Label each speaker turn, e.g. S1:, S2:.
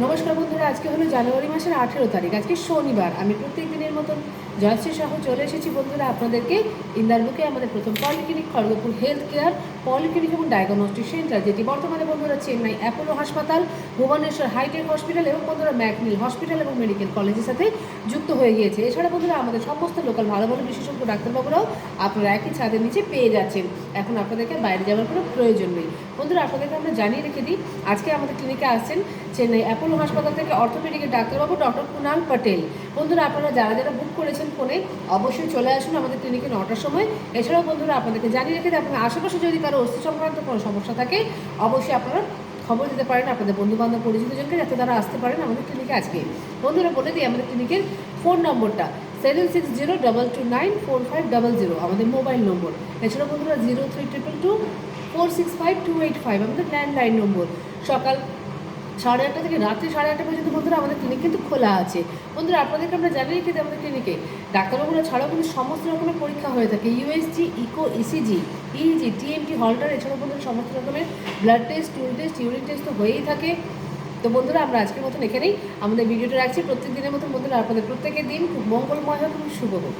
S1: নমস্কার বন্ধুরা, আজকে হলো জানুয়ারি মাসের 18 তারিখ। আজকে শনিবার। আমি প্রত্যেক দিনের মতন জয়শ্রী সহ চলে এসেছি বন্ধুরা আপনাদেরকে ইন্দারবুকে আমাদের প্রথম polyclinic Kharagpur health care polyclinic এবং ডায়াগনস্টিক সেন্টার, যেটি বর্তমানে বন্ধুরা চেন্নাই অ্যাপোলো হাসপাতাল, ভুবনেশ্বর হাইটেক হসপিটাল এবং বন্ধুরা ম্যাকনিল হসপিটাল এবং মেডিকেল কলেজের সাথে যুক্ত হয়ে গিয়েছে। এছাড়া বন্ধুরা আমাদের সমস্ত লোকাল ভালো ভালো বিশেষজ্ঞ ডাক্তারবাবুরাও আপনারা একই ছাদের নিচে পেয়ে যাচ্ছেন। এখন আপনাদেরকে বাইরে যাওয়ার কোনো প্রয়োজন নেই। বন্ধুরা আপনাদেরকে আমরা জানিয়ে রেখে দিই, আজকে আমাদের ক্লিনিকে আসছেন চেন্নাই অ্যাপোলো হাসপাতাল থেকে অর্থোপেডিকের ডাক্তারবাবু ডক্টর কুনাল পটেল। বন্ধুরা আপনারা যারা যারা বুক করেছেন ফোনে, অবশ্যই চলে আসুন আমাদের ক্লিনিকে 9টার সময়। এছাড়াও বন্ধুরা আপনাদেরকে জানিয়ে রেখে দিই, আপনার আশেপাশে যদি কারো অস্থি সংক্রান্ত কোনো সমস্যা থাকে, অবশ্যই আপনারা খবর দিতে পারেন আপনাদের বন্ধুবান্ধব পরিচিতজনকে, যাতে তারা আসতে পারেন আমাদের ক্লিনিকে আজকে। বন্ধুরা বলে দিই আমাদের ক্লিনিকের ফোন নম্বরটা 7602294500 আমাদের মোবাইল নম্বর। এছাড়াও বন্ধুরা 03222465 আমাদের ল্যান্ডলাইন নম্বর। সকাল 8:30 থেকে রাত্রি 8:30 পর্যন্ত বন্ধুরা আমাদের ক্লিনিক কিন্তু খোলা আছে। বন্ধুরা আপনাদেরকে আমরা জানিয়ে রেখে দিই, আমাদের ক্লিনিকে ডাক্তারবাবুরা ছাড়াও কিন্তু সমস্ত রকমের পরীক্ষা হয়ে থাকে। USG, echo, ECG, EEG, TMT, holter, এছাড়াও বন্ধুরা সমস্ত রকমের blood test, stool test, urine test তো হয়েই থাকে। তো বন্ধুরা আমরা আজকের মতন এখানেই আমাদের ভিডিওটা রাখছি। প্রত্যেক দিনের মতন বন্ধুরা আপনাদের প্রত্যেকের দিন খুব মঙ্গলময় হোক, খুব শুভ হোক।